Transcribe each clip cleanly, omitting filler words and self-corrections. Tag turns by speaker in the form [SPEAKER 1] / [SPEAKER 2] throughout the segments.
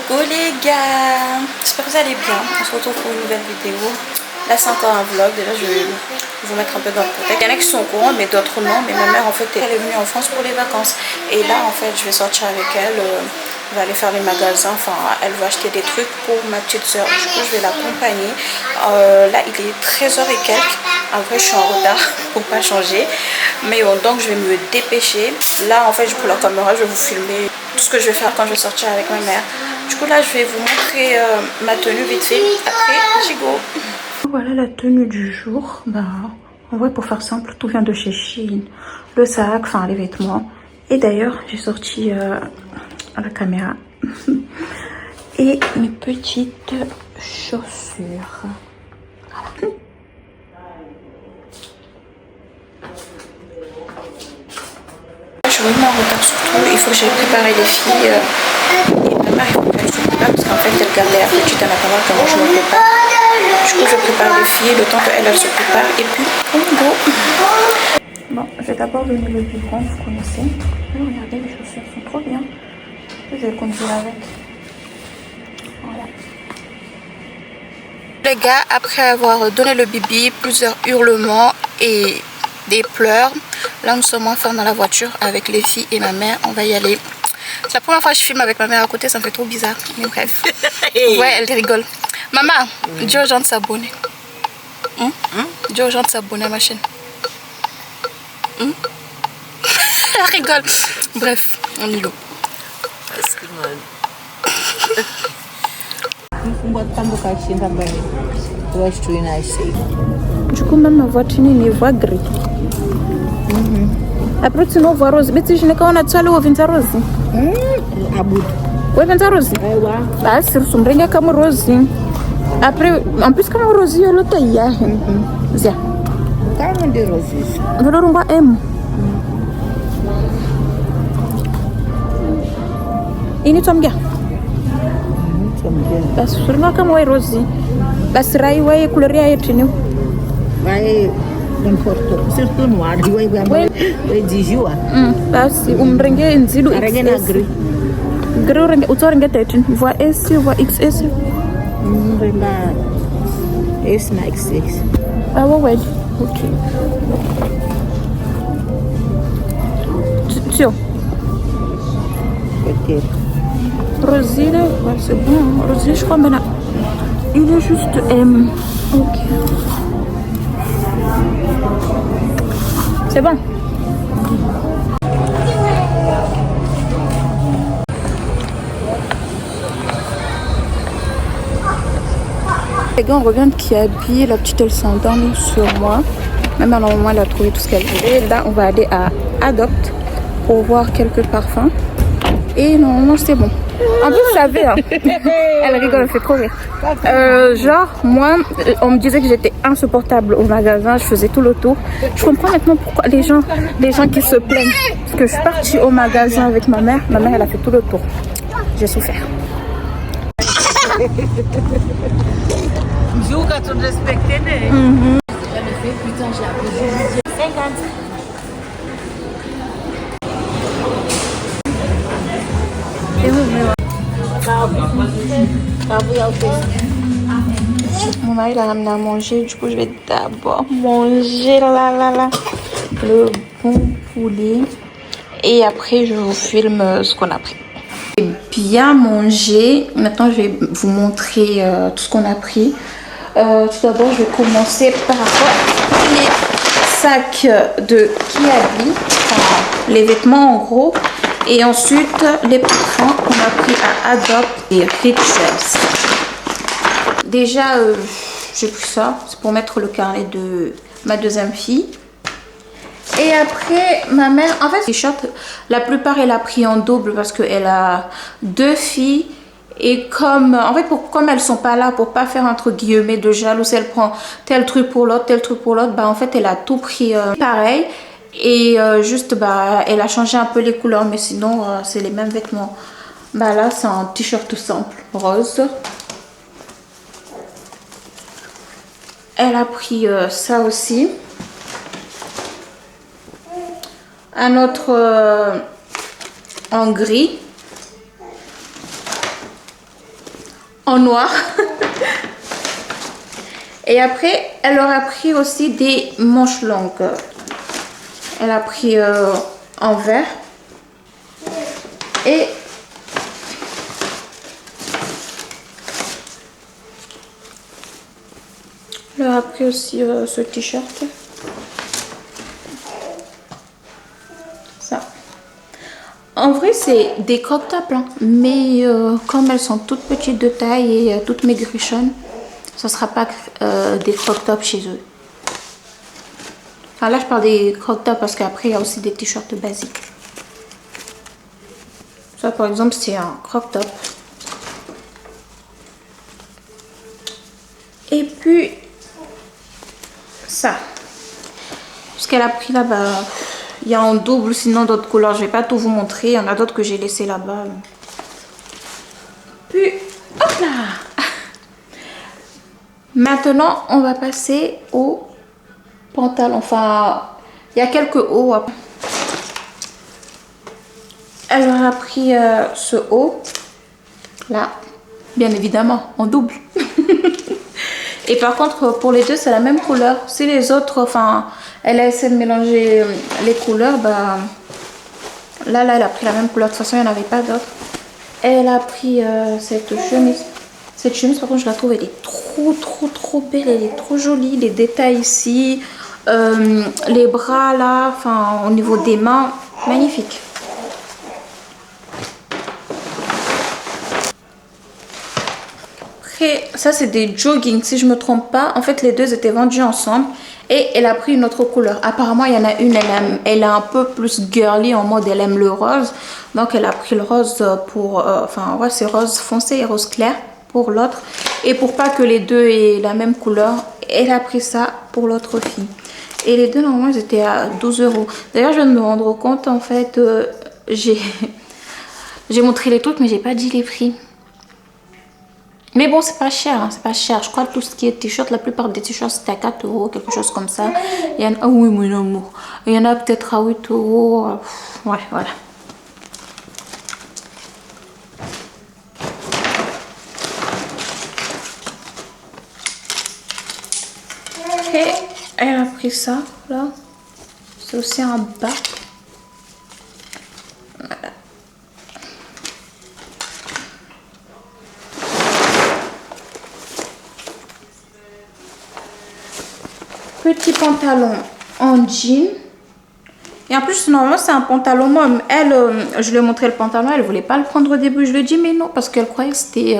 [SPEAKER 1] Coucou les gars, j'espère que vous allez bien. On se retrouve pour une nouvelle vidéo. Là c'est encore un vlog, déjà je vais vous mettre un peu dans le contexte. Il y en a qui sont au courant mais d'autres non. Mais ma mère en fait elle est venue en France pour les vacances. Et là en fait je vais sortir avec elle, on va aller faire les magasins. Enfin elle va acheter des trucs pour ma petite soeur. Du coup je vais l'accompagner. Là il est 13h et quelques. En vrai je suis en retard pour pas changer. Mais bon, donc je vais me dépêcher. Là en fait je prends la caméra, je vais vous filmer tout ce que je vais faire quand je vais sortir avec ma mère. Du coup là je vais vous montrer ma tenue vite fait. Après j'y go. Voilà la tenue du jour. En vrai pour faire simple, tout vient de chez Shein. Le sac, enfin les vêtements. Et d'ailleurs j'ai sorti à la caméra et mes petites chaussures. Voilà. Je suis vraiment en retard surtout. Il faut que j'aille préparer les filles. Et ma mère il faut qu'elle se prépare parce qu'en fait elle garde la petite en attendant que moi je me prépare. Du coup je prépare les filles le temps qu'elle se prépare et puis on go. Bon, je vais d'abord donner le biberon, vous connaissez. Regardez, les chaussures sont trop bien. Je vais conduire avec. Voilà. Les gars, après avoir donné le bibi, plusieurs hurlements et des pleurs, là nous sommes enfin dans la voiture avec les filles et ma mère. On va y aller. C'est la première fois que je filme avec ma mère à côté, ça me fait trop bizarre. Mais bref. Ouais, elle rigole. Maman, dis aux gens de s'abonner. Dis aux gens de s'abonner à ma chaîne. Elle rigole. Bref, on y va. Du coup, même ma voiture n'est voie gris. Après, tu n'as pas rose. Mais tu n'as pas de ou vingt rose. Oui, vingt rose. Bah, c'est sur son ring comme rose. Après, en plus, comme rose, il y a l'autre hier. Zia. Comment des roses? Alors, on va M. Ini tu amga? Bas surga kama wai rose. Bas rai wai couleur ya tenu. Wai n'importe. Surtout noir, wai dijua. Bas umrenge nzidu XS. Gris. Gris renge utoringe tetin. Voix S, voix XS. Renga S na XS. Ah ouais. OK. Tio. OK. Rosile, ouais, c'est bon. Rosile, je crois maintenant. Il est juste M. Ok. C'est bon. Les gars, on regarde qui est habillée. La petite, elle s'est endormie sur moi. Même normalement, elle a trouvé tout ce qu'elle voulait. Là, on va aller à Adopt pour voir quelques parfums. Et normalement, c'est bon. En plus, vous savez, hein, elle rigole, elle fait trop rire. Genre, moi, on me disait que j'étais insupportable au magasin, je faisais tout le tour. Je comprends maintenant pourquoi les gens qui se plaignent. Parce que je suis partie au magasin avec ma mère, elle a fait tout le tour. J'ai souffert. Mon mari l'a ramené à manger, du coup je vais d'abord manger le bon poulet et après je vous filme ce qu'on a pris. J'ai bien mangé, maintenant je vais vous montrer tout ce qu'on a pris. Tout d'abord je vais commencer par les sacs de Kiabi, enfin, les vêtements en gros. Et ensuite, les parfums qu'on a pris à Adopt et Rituals. Déjà, j'ai pris ça. C'est pour mettre le carnet de ma deuxième fille. Et après, ma mère... En fait, les t-shirts, la plupart, elle a pris en double parce qu'elle a deux filles. Et comme... En fait, comme elles sont pas là pour pas faire entre guillemets de jalousie, elle prend tel truc pour l'autre, tel truc pour l'autre. Bah, en fait, elle a tout pris pareil. Et juste elle a changé un peu les couleurs, mais sinon c'est les mêmes vêtements. Là c'est un t-shirt tout simple rose. Elle a pris ça aussi, un autre en gris. en noir. Et après, elle aura pris aussi des manches longues. Elle a pris en vert. Et elle a pris aussi ce t-shirt. Ça. En vrai, c'est des crop tops, hein. Mais comme elles sont toutes petites de taille et toutes maigrichonnes, ce ne sera pas des crop tops chez eux. Enfin là, je parle des crop tops parce qu'après, il y a aussi des t-shirts basiques. Ça, par exemple, c'est un crop top. Et puis, ça. Ce qu'elle a pris là-bas, il y a en double, sinon d'autres couleurs. Je ne vais pas tout vous montrer. Il y en a d'autres que j'ai laissé là-bas. Puis, hop là. Maintenant, on va passer au pantalon. Enfin, il y a quelques hauts. Elle aura pris ce haut. Là, bien évidemment, en double. Et par contre, pour les deux, c'est la même couleur. Si les autres, enfin, elle a essayé de mélanger les couleurs, bah, là, elle a pris la même couleur. De toute façon, il n'y en avait pas d'autres. Elle a pris cette chemise. Cette chemise, par contre, je la trouve, elle est trop belle. Elle est trop jolie. Les détails ici, les bras là, enfin, au niveau des mains, magnifique. Après, ça, c'est des jogging, si je me trompe pas. En fait, les deux étaient vendus ensemble. Et elle a pris une autre couleur. Apparemment, il y en a une, elle est un peu plus girly, en mode elle aime le rose. Donc, elle a pris le rose pour... enfin, ouais, c'est rose foncé et rose clair pour l'autre. Et pour pas que les deux aient la même couleur, elle a pris ça pour l'autre fille. Et les deux, normalement, ils étaient à 12 €. D'ailleurs, je viens de me rendre compte, en fait, j'ai montré les trucs, mais j'ai pas dit les prix. Mais bon, c'est pas cher, hein, c'est pas cher. Je crois que tout ce qui est t-shirt, la plupart des t-shirts, c'était à 4 €, quelque chose comme ça. Il y en a, ah oui, mon amour. Il y en a peut-être à 8 €. Ouais, voilà. Et elle a pris ça, là. C'est aussi un bas. Voilà. Petit pantalon en jean. Et en plus, normalement, c'est un pantalon mom. Elle, je lui ai montré le pantalon, elle voulait pas le prendre au début. Je lui ai dit, mais non, parce qu'elle croyait que c'était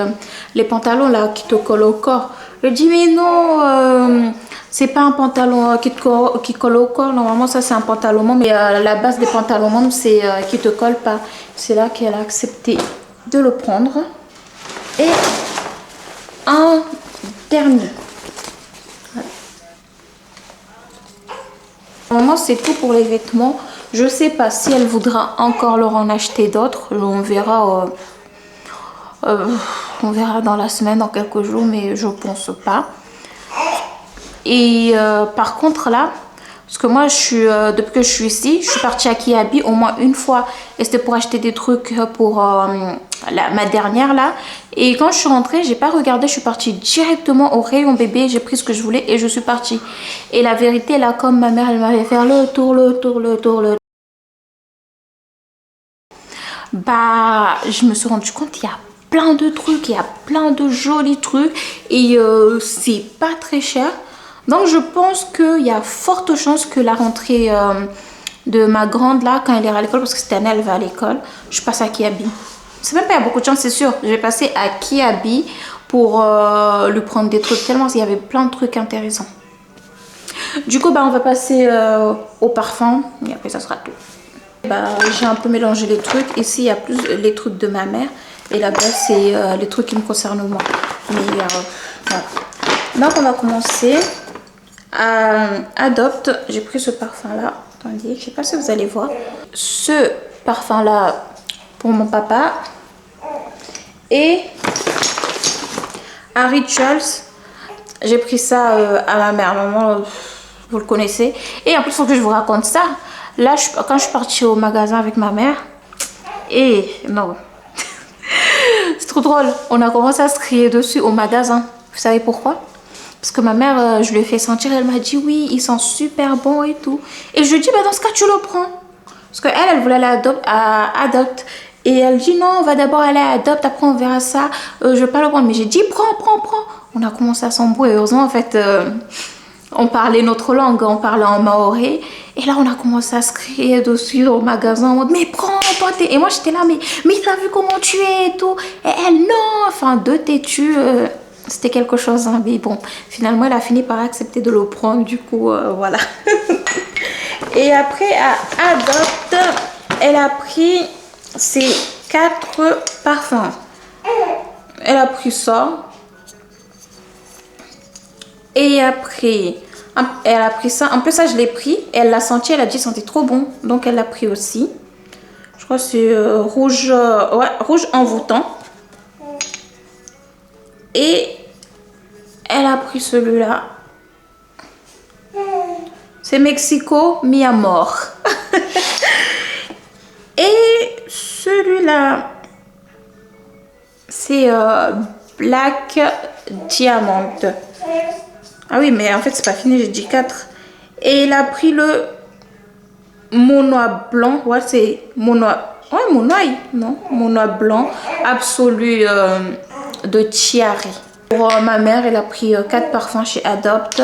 [SPEAKER 1] les pantalons là qui te collent au corps. Je lui ai dit, mais non, c'est pas un pantalon qui colle au corps. Normalement, ça, c'est un pantalon mom. Mais la base des pantalons mom, c'est qui te colle pas. C'est là qu'elle a accepté de le prendre. Et un dernier. Normalement, c'est tout pour les vêtements. Je sais pas si elle voudra encore leur en acheter d'autres. On verra dans la semaine, dans quelques jours, mais je pense pas. Et par contre là, parce que moi je suis depuis que je suis ici, je suis partie à Kiabi au moins une fois et c'était pour acheter des trucs pour ma dernière là. Et quand je suis rentrée, j'ai pas regardé, je suis partie directement au rayon bébé, j'ai pris ce que je voulais et je suis partie. Et la vérité là, comme ma mère elle m'avait fait le tour, bah je me suis rendu compte il y a plein de trucs, il y a plein de jolis trucs et c'est pas très cher. Donc je pense qu'il y a forte chance que la rentrée de ma grande là, quand elle ira à l'école, parce que cette année elle va à l'école, je passe à Kiabi. C'est même pas, il y a beaucoup de chance, c'est sûr. Je vais passer à Kiabi pour lui prendre des trucs, tellement il y avait plein de trucs intéressants. Du coup, bah, on va passer au parfum et après ça sera tout. Bah, j'ai un peu mélangé les trucs. Ici, il y a plus les trucs de ma mère et là-bas, c'est les trucs qui me concernent moi. Mais voilà. Donc, on va commencer. Adopt, j'ai pris ce parfum là, attendez, je sais pas si vous allez voir, ce parfum là pour mon papa et à Rituals, j'ai pris ça à ma mère, maman, vous le connaissez. Et en plus il faut que je vous raconte ça, là quand je suis partie au magasin avec ma mère et non trop drôle. On a commencé à se crier dessus au magasin. Vous savez pourquoi? Parce que ma mère, je lui ai fait sentir, elle m'a dit oui, ils sont super bons et tout. Et je lui ai dit, bah dans ce cas, tu le prends. Parce qu'elle, elle voulait aller à Adopt. Et elle dit non, on va d'abord aller à Adopt, après on verra ça. Je vais pas le prendre. Mais j'ai dit, prends. On a commencé à s'embrouiller. Heureusement, en fait, on parlait notre langue, on parlait en maoré. Et là, on a commencé à se crier dessus au magasin en mode, mais prends, toi, t'es... Et moi, j'étais là, mais t'as vu comment tu es et tout. Et elle, non, enfin, deux têtus. C'était quelque chose, hein. Mais bon, finalement, elle a fini par accepter de le prendre. Du coup, voilà. Et après, à Adopt, elle a pris ses 4 parfums. Elle a pris ça. Et après, elle a pris ça. En plus, ça, je l'ai pris. Elle l'a senti. Elle a dit, sentait trop bon. Donc, elle l'a pris aussi. Je crois que c'est rouge, ouais, rouge envoûtant. Et elle a pris celui-là. C'est Mexico Mi Amor. Et celui-là, c'est Black Diamond. Ah oui, mais en fait, c'est pas fini, j'ai dit 4. Et il a pris le Monois blanc. Ouais, c'est Monois. Ouais, Monois, non, Monois blanc absolu de Chiari. Pour ma mère, elle a pris 4 parfums chez Adopt.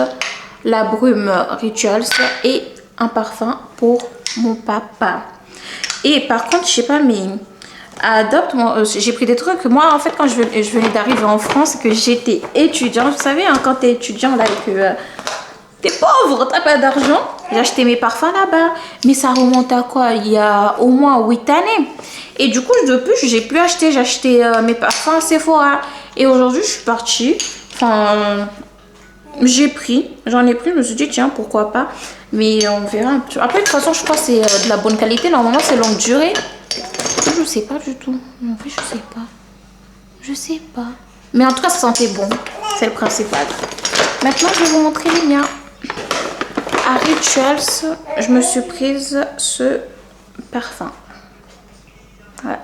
[SPEAKER 1] La brume Rituals et un parfum pour mon papa. Et par contre, je sais pas, mais à Adopt, j'ai pris des trucs. Moi, en fait, quand je venais d'arriver en France, que j'étais étudiante, vous savez, hein, quand tu es étudiant, là, et que t'es pauvre, t'as pas d'argent, j'ai acheté mes parfums là-bas. Mais ça remonte à quoi? Il y a au moins 8 années. Et du coup, depuis, j'ai plus acheté. J'ai acheté mes parfums à Sephora. Et aujourd'hui, je suis partie. Enfin, j'en ai pris. Je me suis dit, tiens, pourquoi pas. Mais on verra. Après, de toute façon, je crois que c'est de la bonne qualité. Normalement, c'est longue durée. Je sais pas du tout. En fait, je sais pas. Je sais pas. Mais en tout cas, ça sentait bon. C'est le principal. Maintenant, je vais vous montrer les miens. À Rituals, je me suis prise ce parfum. Ouais.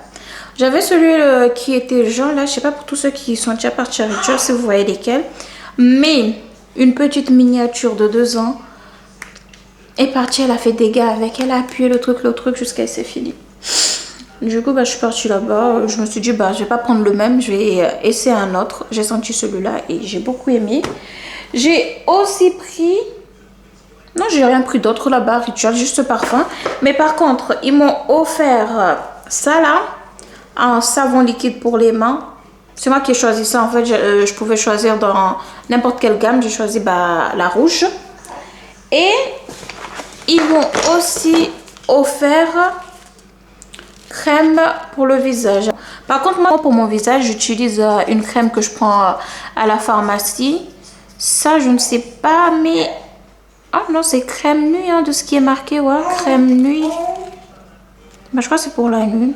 [SPEAKER 1] J'avais celui qui était jaune là. Je sais pas pour tous ceux qui sont déjà partis à Rituals si vous voyez lesquels. Mais une petite miniature de 2 ans est partie. Elle a fait des dégâts avec. Elle a appuyé le truc jusqu'à ce que c'est fini. Du coup, bah, je suis partie là-bas. Je me suis dit, bah, je vais pas prendre le même. Je vais essayer un autre. J'ai senti celui-là et j'ai beaucoup aimé. J'ai aussi pris... Non, j'ai rien pris d'autre là-bas, Ritual, juste ce parfum. Mais par contre, ils m'ont offert ça là, un savon liquide pour les mains. C'est moi qui ai choisi ça. En fait, je pouvais choisir dans n'importe quelle gamme. J'ai choisi bah, la rouge. Et ils m'ont aussi offert crème pour le visage. Par contre, moi, pour mon visage, j'utilise une crème que je prends à la pharmacie. Ça, je ne sais pas, mais... Ah non, c'est crème nuit, hein, de ce qui est marqué, ouais, crème nuit. Bah, je crois que c'est pour la nuit.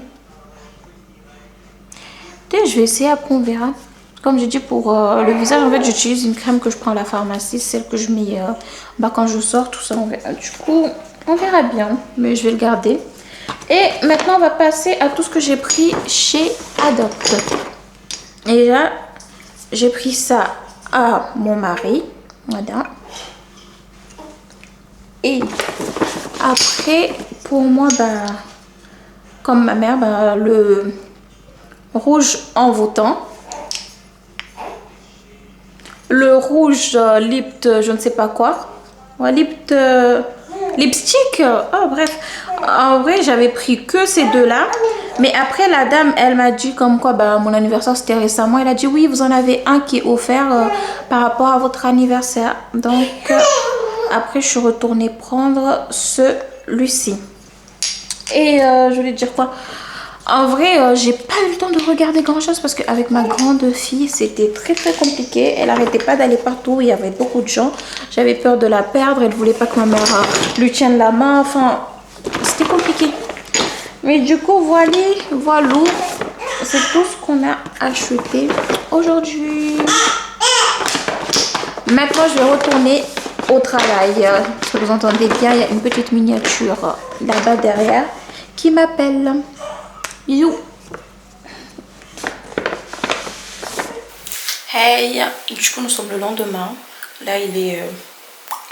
[SPEAKER 1] Peut-être je vais essayer, après on verra. Comme j'ai dit, pour le visage, en fait, j'utilise une crème que je prends à la pharmacie. Celle que je mets bah, quand je sors, tout ça. Du coup, on verra bien, mais je vais le garder. Et maintenant, on va passer à tout ce que j'ai pris chez Adopt. Et là, j'ai pris ça à mon mari. Voilà. Et après, pour moi, bah, comme ma mère, bah, le rouge envoûtant. Le rouge lip, je ne sais pas quoi. Ouais, lipstick. Oh, bref. En vrai, j'avais pris que ces deux-là. Mais après, la dame, elle m'a dit comme quoi, bah, mon anniversaire, c'était récemment. Elle a dit, oui, vous en avez un qui est offert par rapport à votre anniversaire. Donc... Après, je suis retournée prendre celui-ci. Et je voulais dire quoi? En vrai, j'ai pas eu le temps de regarder grand-chose parce qu'avec ma grande fille, c'était très compliqué. Elle arrêtait pas d'aller partout. Il y avait beaucoup de gens. J'avais peur de la perdre. Elle voulait pas que ma mère lui tienne la main. Enfin, c'était compliqué. Mais du coup, voilà. C'est tout ce qu'on a acheté aujourd'hui. Maintenant, je vais retourner au travail. Si vous entendez bien, il y a une petite miniature là-bas derrière qui m'appelle. Bisous. Hey, du coup nous sommes le lendemain. Là il est,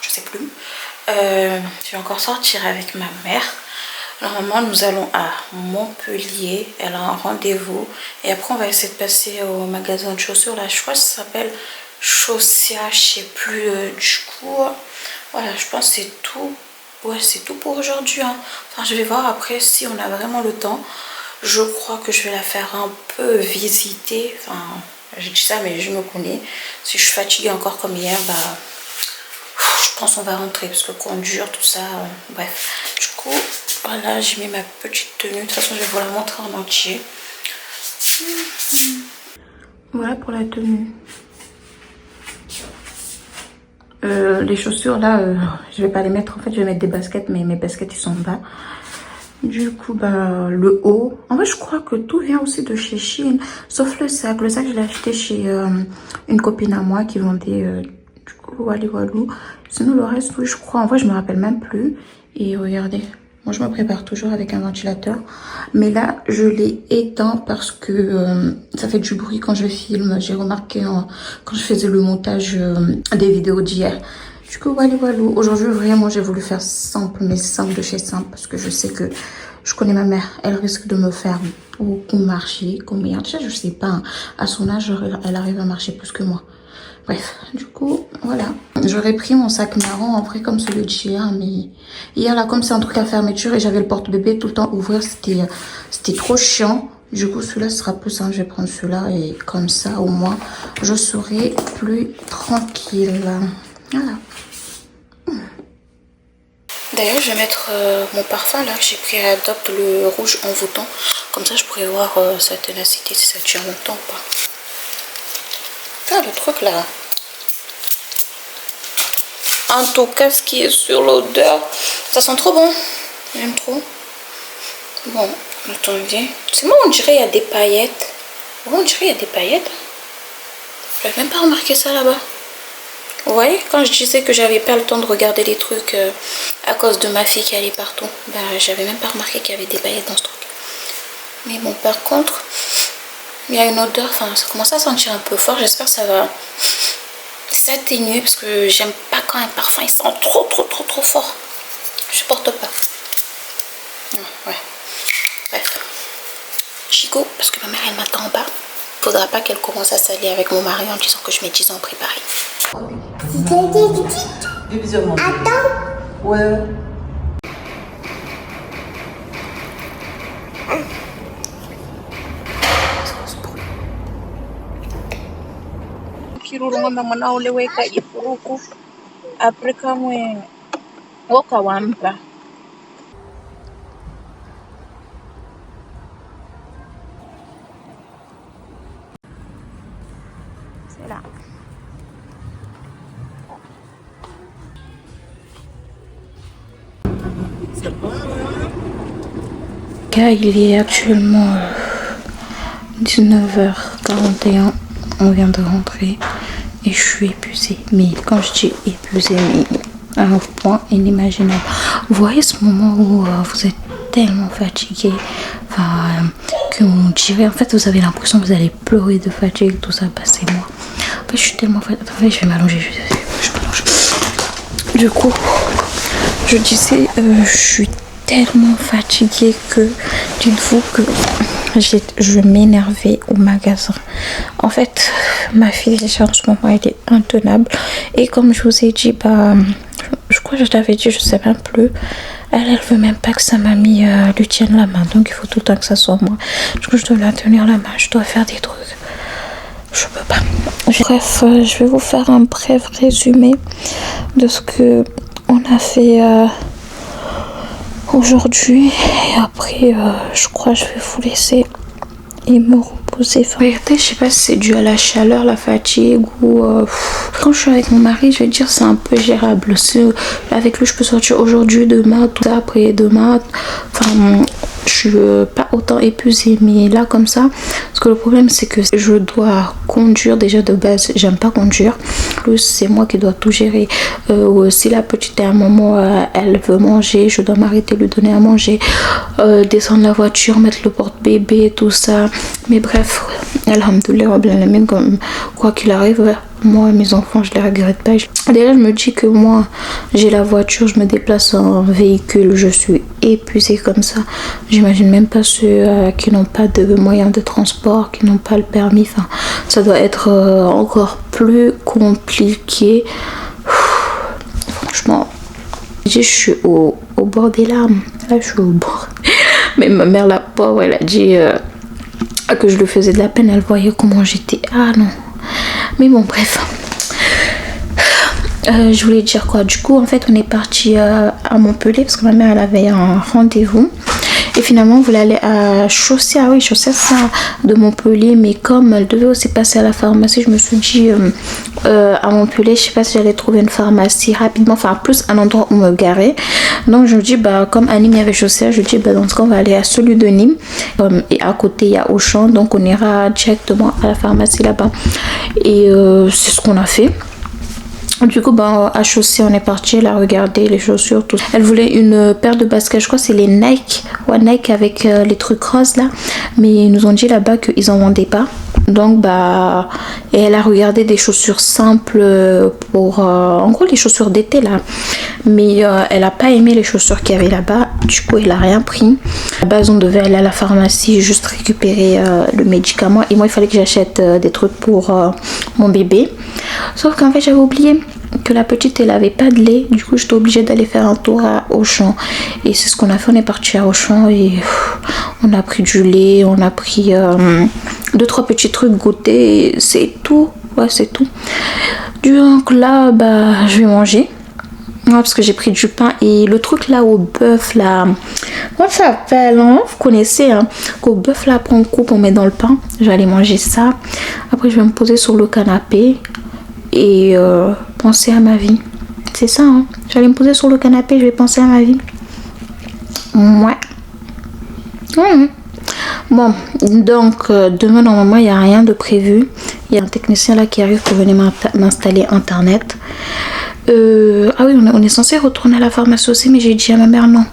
[SPEAKER 1] je sais plus. Je vais encore sortir avec ma mère. Normalement nous allons à Montpellier. Elle a un rendez-vous. Et après on va essayer de passer au magasin de chaussures. Là je crois que ça s'appelle Chaussea, je sais plus. Du coup voilà, je pense que c'est tout. Ouais, c'est tout pour aujourd'hui. Hein. Enfin je vais voir après si on a vraiment le temps. Je crois que je vais la faire un peu visiter. Enfin je dis ça mais je me connais. Si je suis fatiguée encore comme hier, bah je pense qu'on va rentrer parce que conduire tout ça, bref. Du coup voilà, j'ai mis ma petite tenue. De toute façon je vais vous la montrer en entier. Voilà pour la tenue. Les chaussures là, je vais pas les mettre. En fait je vais mettre des baskets, mais mes baskets ils sont en bas. Du coup bah le haut, en fait je crois que tout vient aussi de chez Shein, sauf le sac. Le sac je l'ai acheté chez une copine à moi qui vendait du coup walou. Sinon le reste oui je crois, en vrai je me rappelle même plus. Et regardez, moi je me prépare toujours avec un ventilateur, mais là je l'ai éteint parce que ça fait du bruit quand je filme. J'ai remarqué quand je faisais le montage des vidéos d'hier. Du coup, walou. Aujourd'hui, vraiment, j'ai voulu faire simple, mais simple de chez simple. Parce que je sais que je connais ma mère. Elle risque de me faire beaucoup marcher. Combien? Déjà, je sais pas. Hein. À son âge, elle arrive à marcher plus que moi. Bref, du coup, voilà. J'aurais pris mon sac marron, après, comme celui d'hier. Mais hier, là, comme c'est un truc à fermeture et j'avais le porte-bébé tout le temps ouvrir, c'était trop chiant. Du coup, celui-là sera plus simple. Je vais prendre celui-là et comme ça, au moins, je serai plus tranquille. Voilà. D'ailleurs, je vais mettre mon parfum là que j'ai pris à Adopt, le rouge envoûtant. Comme ça, je pourrais voir sa ténacité, si ça tient longtemps ou pas. Ah, le truc là. En tout cas, ce qui est sur l'odeur, ça sent trop bon. J'aime trop. Bon, attendez. C'est moi, on dirait il y a des paillettes. Ouais, on dirait il y a des paillettes. J'avais même pas remarqué ça là-bas. Vous voyez, quand je disais que j'avais pas le temps de regarder les trucs à cause de ma fille qui allait partout, bah j'avais même pas remarqué qu'il y avait des paillettes dans ce truc. Mais bon, par contre, il y a une odeur, enfin ça commence à sentir un peu fort. J'espère que ça va s'atténuer parce que j'aime pas quand un parfum il sent trop fort. Je supporte pas. Ouais. Bref. Chico, parce que ma mère elle m'attend en bas. Faudra pas qu'elle commence à s'allier avec mon mari en disant que je mets 10 ans à préparer.
[SPEAKER 2] Attends. Ouais.
[SPEAKER 1] Kirurunga mwana ule weka ifuruku Afrika mwe woka wampa. C'est là. Il est actuellement 19h41. On vient de rentrer et je suis épuisée. Mais quand je dis épuisée, mais à un point inimaginable. Vous voyez ce moment où vous êtes tellement fatigué, enfin, qu'on dirait, en fait, vous avez l'impression que vous allez pleurer de fatigue, tout ça. Bah, c'est moi. En fait, je suis tellement fatiguée. Attendez, je vais m'allonger. Je m'allonge. Du coup, je disais, je suis tellement fatiguée que dites-vous que je m'énervais au magasin. En fait, ma fille déjà en ce moment elle est intenable et comme je vous ai dit, bah je crois que je l'avais dit, je sais même plus. Elle veut même pas que sa mamie lui tienne la main, donc il faut tout le temps que ça soit moi. Du coup je dois la tenir la main, je dois faire des trucs. Je peux pas. Bref, je vais vous faire un bref résumé de ce que on a fait aujourd'hui et après je crois que je vais vous laisser et me reposer. Enfin, regardez, je sais pas si c'est dû à la chaleur, la fatigue ou quand je suis avec mon mari je vais dire c'est un peu gérable. Avec lui je peux sortir aujourd'hui, demain, tout ça, après demain, enfin je suis pas autant épuisée, mais là comme ça, parce Parce que le problème c'est que je dois conduire déjà de base, j'aime pas conduire. Plus c'est moi qui dois tout gérer. Si la petite à un moment elle veut manger, je dois m'arrêter, lui donner à manger, descendre la voiture, mettre le porte-bébé, tout ça. Mais bref, alhamdoulilah, comme quoi qu'il arrive, moi mes enfants je les regrette pas. Déjà je me dis que moi j'ai la voiture, je me déplace en véhicule, je suis épuisée comme ça. J'imagine même pas ceux qui n'ont pas de moyens de transport, qui n'ont pas le permis. Enfin, ça doit être encore plus compliqué. Franchement, je suis au bord des larmes. Là je suis au bord. Mais ma mère la pauvre, elle a dit que je lui faisais de la peine. Elle voyait comment j'étais. Ah non. Mais bon, bref. Je voulais dire quoi? Du coup, en fait, on est parti à Montpellier parce que ma mère, elle avait un rendez-vous. Et finalement, on voulait aller à Chaussée. Ah oui, Chaussée, ça, de Montpellier. Mais comme elle devait aussi passer à la pharmacie, je me suis dit, à Montpellier, je sais pas si j'allais trouver une pharmacie rapidement. Enfin, plus un endroit où me garer. Donc, je me dis, bah, comme à Nîmes, il y avait Chaussée, je dis, bah, dans ce cas, on va aller à celui de Nîmes. Et à côté, il y a Auchan. Donc, on ira directement à la pharmacie là-bas. Et c'est ce qu'on a fait. Du coup, bah, à Chaussée, on est parti. Elle a regardé les chaussures, tout. Elle voulait une paire de baskets, je crois, c'est les Nike. Ouais, Nike avec les trucs roses là. Mais ils nous ont dit là-bas qu'ils en vendaient pas. Donc, bah, et elle a regardé des chaussures simples pour, en gros, les chaussures d'été là. Mais elle a pas aimé les chaussures qu'il y avait là-bas. Du coup, elle a rien pris. À la base, on devait aller à la pharmacie, juste récupérer le médicament. Et moi, il fallait que j'achète des trucs pour mon bébé. Sauf qu'en fait, j'avais oublié que la petite, elle avait pas de lait. Du coup, j'étais obligée d'aller faire un tour à Auchan. Et c'est ce qu'on a fait. On est parti à Auchan et on a pris du lait. On a pris 2-3 petits trucs goûter. C'est tout. Ouais, c'est tout. Donc là, bah, je vais manger. Ouais, parce que j'ai pris du pain et le truc là au bœuf là, comment ça s'appelle hein? Vous connaissez hein? Qu'au bœuf là, après on coupe, on met dans le pain. Je vais aller manger ça. Après je vais me poser sur le canapé et penser à ma vie. C'est ça hein? Je vais aller me poser sur le canapé, je vais penser à ma vie. Ouais. Bon, donc demain normalement il n'y a rien de prévu. Il y a un technicien là qui arrive pour venir m'installer internet. Ah oui, on est censé retourner à la pharmacie aussi, mais j'ai dit à ma mère non.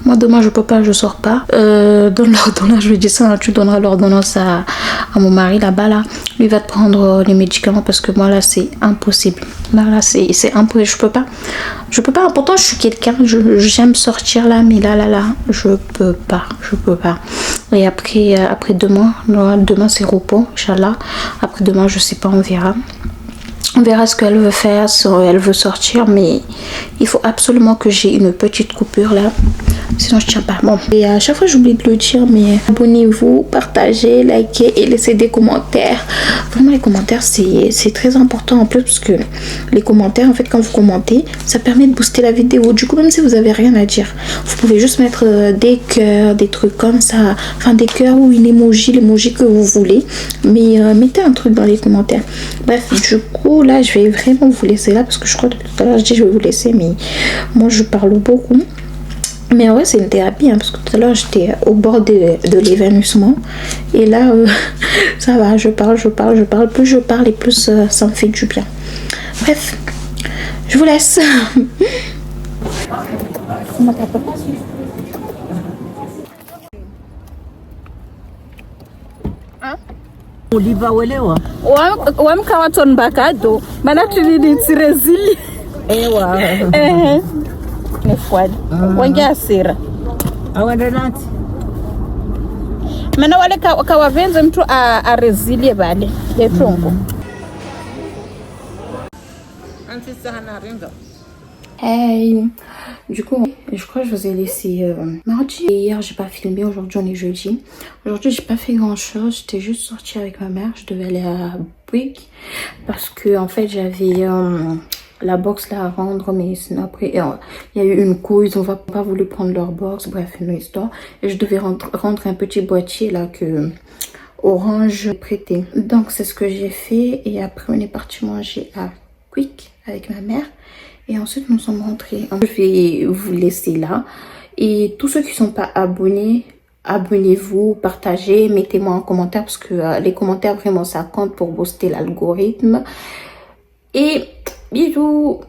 [SPEAKER 1] Moi demain je peux pas, je sors pas. Donne l'ordonnance, je lui dis ça, hein, tu donneras l'ordonnance à mon mari là-bas là. Lui va te prendre les médicaments parce que moi là c'est impossible. Là c'est impossible, je peux pas. Pourtant je suis quelqu'un, j'aime sortir là, mais là je peux pas. Et après demain c'est repos, Inch'Allah. Après demain je sais pas, on verra. On verra ce qu'elle veut faire, si elle veut sortir, mais il faut absolument que j'ai une petite coupure là. Sinon je tiens pas. Bon, et à chaque fois j'oublie de le dire, mais abonnez-vous, partagez, likez et laissez des commentaires. Vraiment les commentaires c'est très important en plus, parce que les commentaires en fait quand vous commentez ça permet de booster la vidéo. Du coup même si vous avez rien à dire, vous pouvez juste mettre des cœurs, des trucs comme ça, enfin des cœurs ou une emoji, l'emoji que vous voulez, mais mettez un truc dans les commentaires. Bref, du coup là je vais vraiment vous laisser là, parce que je crois que tout à l'heure je dis je vais vous laisser, mais moi je parle beaucoup. Mais en vrai c'est une thérapie hein, parce que tout à l'heure j'étais au bord de l'évanouissement. Et là ça va, je parle. Plus je parle et plus ça me fait du bien. Bref, je vous laisse.
[SPEAKER 2] Ulivawelewa
[SPEAKER 3] wamka watu mbakado maana tulinitirezili
[SPEAKER 2] ewa
[SPEAKER 3] ni fwadi wange asira
[SPEAKER 2] awenda nati
[SPEAKER 3] maana wale kawavenze mtu arezilie bale yetongo
[SPEAKER 2] antisa hana ringa.
[SPEAKER 1] Hey, du coup, je crois que je vous ai laissé mardi. Et hier, j'ai pas filmé. Aujourd'hui, on est jeudi. Aujourd'hui, j'ai pas fait grand chose. J'étais juste sortie avec ma mère. Je devais aller à Bouygues parce que en fait, j'avais la box là à rendre, mais sinon après, il y a eu une couille. Ils ont pas voulu prendre leur box. Bref, une histoire. Et je devais rendre un petit boîtier là que Orange prêtait. Donc, c'est ce que j'ai fait. Et après, on est parti manger à Quick avec ma mère. Et ensuite, nous sommes rentrés. Je vais vous laisser là. Et tous ceux qui ne sont pas abonnés, abonnez-vous, partagez, mettez-moi en commentaire parce que les commentaires vraiment ça compte pour booster l'algorithme. Et bisous.